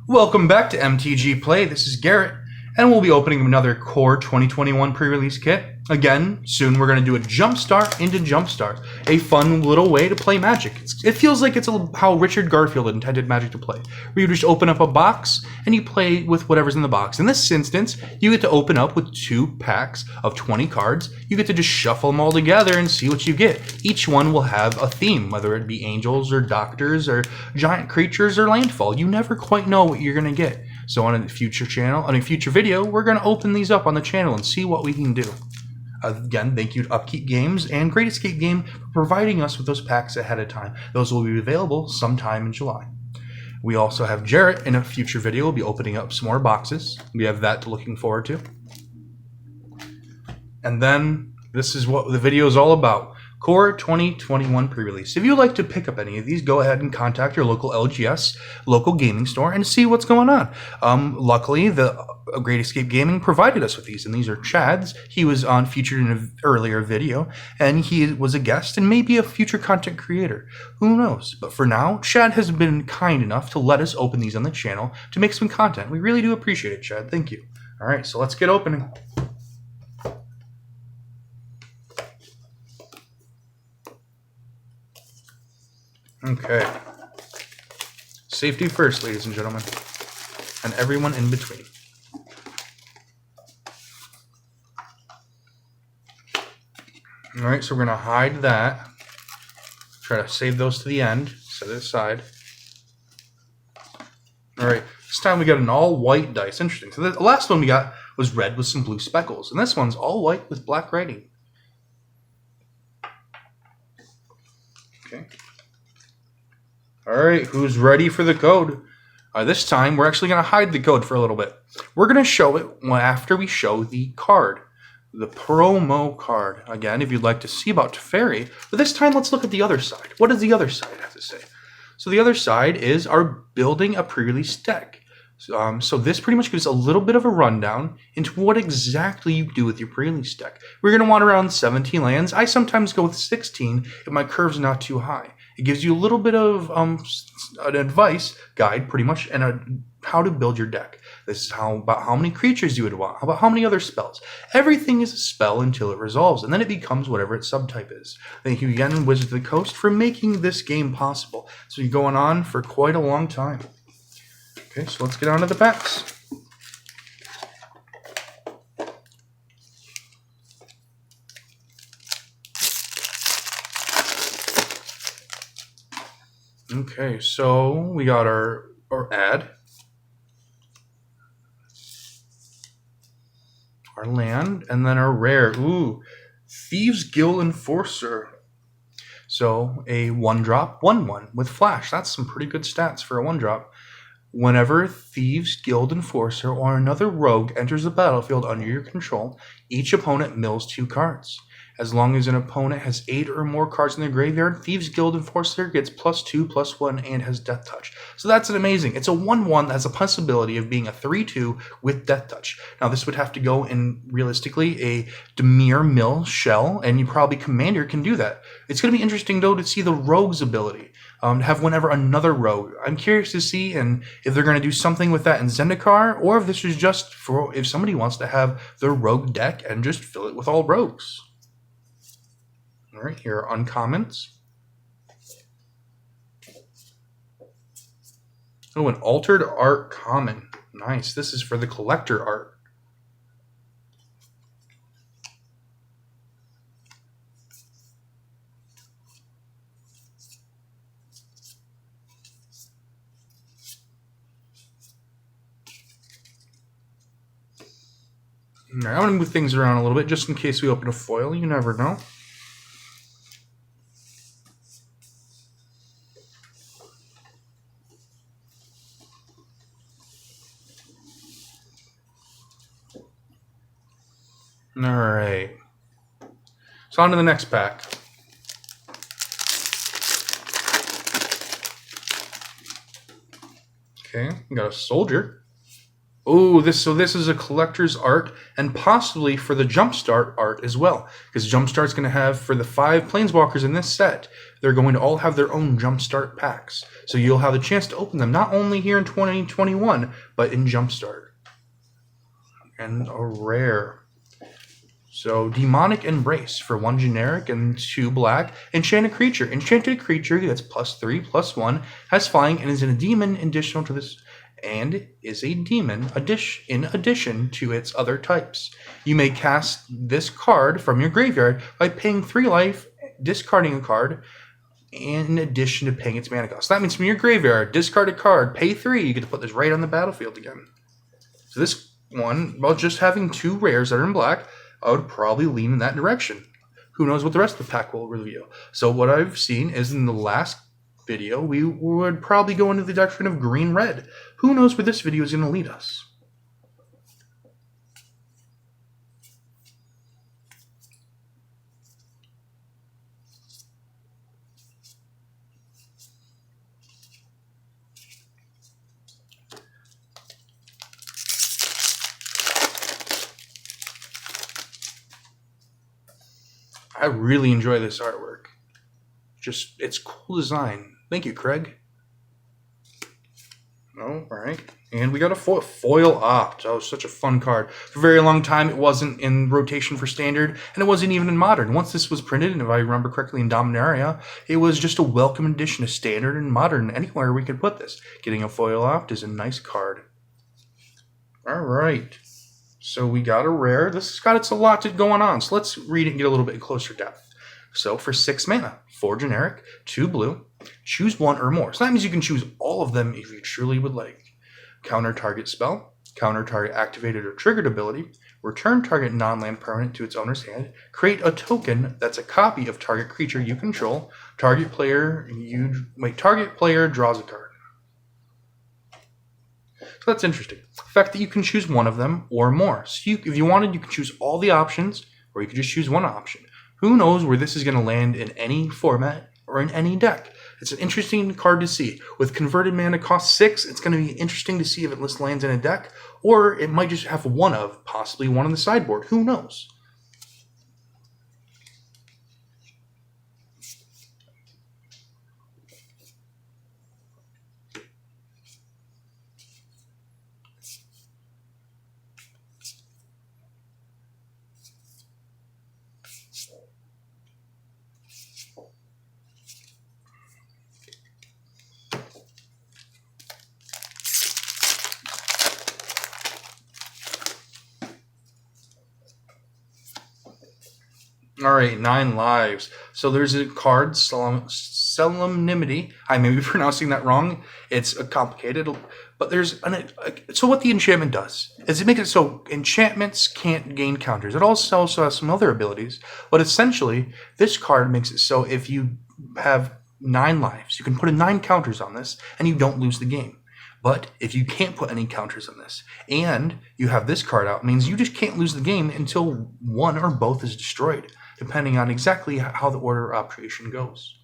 Welcome back to MTG Play. This is Garrett, and we'll be opening another Core 2021 pre-release kit. Again, soon we're going to do a Jumpstart into Jumpstart, a fun little way to play Magic. It feels like it's how Richard Garfield intended Magic to play, where you just open up a box and you play with whatever's in the box. In this instance, you get to open up with 2 packs of 20 cards. You get to just shuffle them all together and see what you get. Each one will have a theme, whether it be angels or doctors or giant creatures or landfall. You never quite know what you're going to get. So on a future video, we're going to open these up on the channel and see what we can do. Again, thank you to Upkeep Games and Great Escape Game for providing us with those packs ahead of time. Those will be available sometime in July. We also have Jarrett in a future video. We'll be opening up some more boxes. We have that to looking forward to. And then this is what the video is all about. Core 2021 pre-release. If you'd like to pick up any of these, go ahead and contact your local LGS, local gaming store, and see what's going on. Luckily, the Great Escape Gaming provided us with these, and these are Chad's. He was featured in an earlier video, and he was a guest and maybe a future content creator. Who knows? But for now, Chad has been kind enough to let us open these on the channel to make some content. We really do appreciate it, Chad. Thank you. All right, so let's get opening. Okay. Safety first, ladies and gentlemen, and everyone in between. All right, so we're going to hide that. Try to save those to the end. Set it aside. All right, this time we got an all-white dice. Interesting. So the last one we got was red with some blue speckles, and this one's all white with black writing. Okay. All right, who's ready for the code? This time, we're actually going to hide the code for a little bit. We're going to show it after we show the card, the promo card. Again, if you'd like to see about Teferi, but this time, let's look at the other side. What does the other side have to say? So the other side is our building a pre-release deck. So this pretty much gives a little bit of a rundown into what exactly you do with your pre-release deck. We're going to want around 17 lands. I sometimes go with 16 if my curve's not too high. It gives you a little bit of an advice guide, pretty much, and how to build your deck. This is about how many creatures you would want, about how many other spells. Everything is a spell until it resolves, and then it becomes whatever its subtype is. Thank you again, Wizards of the Coast, for making this game possible. So you're going on for quite a long time. Okay, so let's get on to the packs. Okay, so we got our ad, our land, and then our rare. Ooh, Thieves Guild Enforcer. So a 1-drop, 1/1 with flash. That's some pretty good stats for a 1-drop. Whenever Thieves Guild Enforcer or another rogue enters the battlefield under your control, each opponent mills 2 cards. As long as an opponent has 8 or more cards in their graveyard, Thieves Guild Enforcer gets +2/+1 and has Death Touch. So that's an amazing. It's a 1/1 that has a possibility of being a 3/2 with Death Touch. Now this would have to go in, realistically, a Dimir Mill shell, and you probably Commander can do that. It's going to be interesting, though, to see the Rogue's ability. To have whenever another rogue. I'm curious to see if they're going to do something with that in Zendikar, or if this is just for if somebody wants to have their rogue deck and just fill it with all rogues. All right, here are uncommons. Oh, an altered art common. Nice. This is for the collector art. All right, I'm going to move things around a little bit just in case we open a foil. You never know. All right. So on to the next pack. Okay, we got a soldier. Oh, this is a collector's art, and possibly for the Jumpstart art as well, because Jumpstart's going to have, for the 5 Planeswalkers in this set, they're going to all have their own Jumpstart packs. So you'll have the chance to open them not only here in 2021, but in Jumpstart. And a rare. So Demonic Embrace for 1 generic and 2 black. Enchanted Creature. Enchanted Creature that's +3/+1, has flying, and is in a demon additional to this, and is a demon in addition to its other types. You may cast this card from your graveyard by paying 3 life, discarding a card, in addition to paying its mana cost. So that means from your graveyard, discard a card, pay 3, you get to put this right on the battlefield again. So this one, well, just having 2 rares that are in black, I would probably lean in that direction. Who knows what the rest of the pack will reveal. So what I've seen is in the last video, we would probably go into the direction of green-red. Who knows where this video is going to lead us? I really enjoy this artwork. Just, it's cool design. Thank you, Craig. Oh, all right. And we got a foil opt. Oh, such a fun card. For a very long time, it wasn't in rotation for standard, and it wasn't even in modern. Once this was printed, and if I remember correctly, in Dominaria, it was just a welcome addition to standard and modern. Anywhere we could put this. Getting a foil opt is a nice card. All right. So we got a rare. This has got its a lot going on. So let's read it and get a little bit closer depth. So for 6 mana, 4 generic, 2 blue, choose 1 or more. So that means you can choose all of them if you truly would like. Counter target spell, counter target activated or triggered ability, return target non-land permanent to its owner's hand, create a token that's a copy of target creature you control, target player draws a card. So that's interesting. The fact that you can choose one of them or more. So if you wanted, you could choose all the options, or you could just choose one option. Who knows where this is going to land in any format or in any deck. It's an interesting card to see. With converted mana cost 6, it's going to be interesting to see if it lands in a deck, or it might just have possibly one on the sideboard. Who knows? All right, 9 lives. So there's a card, Solemnity. I may be pronouncing that wrong. It's complicated, but so what the enchantment does is it makes it so enchantments can't gain counters. It also has some other abilities, but essentially this card makes it so if you have 9 lives, you can put 9 counters on this, and you don't lose the game. But if you can't put any counters on this, and you have this card out, it means you just can't lose the game until one or both is destroyed, depending on exactly how the order of operation goes.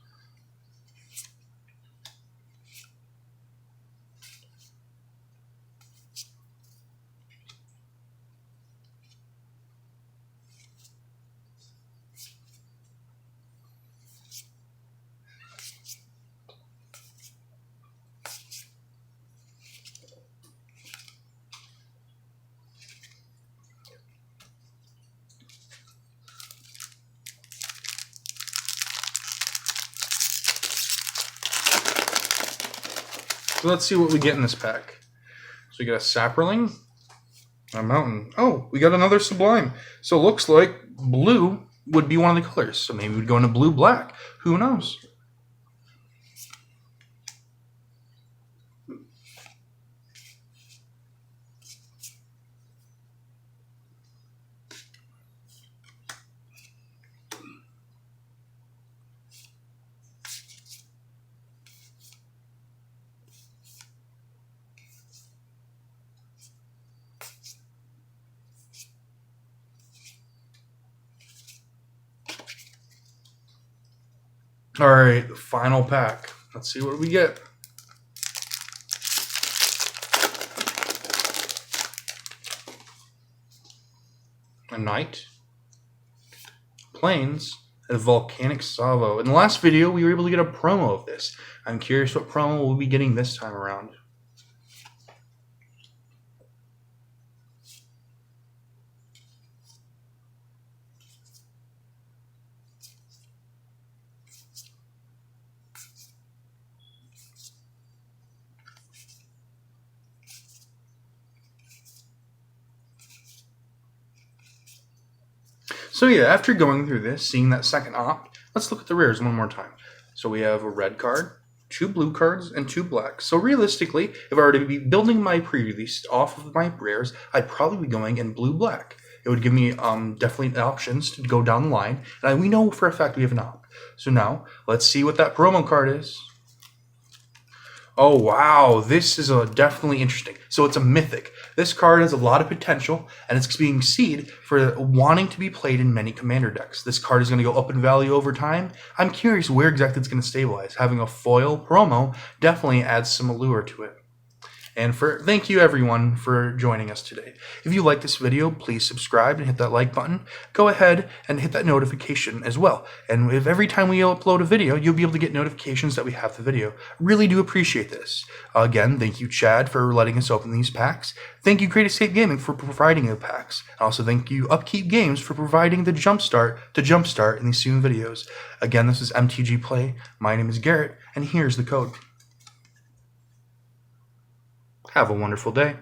So let's see what we get in this pack. So we got a Saproling, a Mountain. Oh, we got another Sublime. So it looks like blue would be one of the colors. So maybe we'd go into blue-black. Who knows? All right, the final pack. Let's see what we get. a knight, plains, and a volcanic salvo. In the last video, we were able to get a promo of this. I'm curious what promo we'll be getting this time around. So yeah, after going through this, seeing that second opt, let's look at the rares one more time. So we have a red card, 2 blue cards, and 2 black. So realistically, if I were to be building my pre-release off of my rares, I'd probably be going in blue-black. It would give me definitely options to go down the line, and we know for a fact we have an opt. So now, let's see what that promo card is. Oh wow, this is definitely interesting. So it's a mythic. This card has a lot of potential, and it's being seeded for wanting to be played in many commander decks. This card is going to go up in value over time. I'm curious where exactly it's going to stabilize. Having a foil promo definitely adds some allure to it. And thank you everyone for joining us today. If you like this video, please subscribe and hit that like button. Go ahead and hit that notification as well. And if every time we upload a video, you'll be able to get notifications that we have the video. Really do appreciate this. Again, thank you Chad for letting us open these packs. Thank you Great Escape Gaming for providing the packs. Also thank you Upkeep Games for providing the jumpstart in these soon videos. Again, this is MTG Play. My name is Garrett, and here's the code. Have a wonderful day.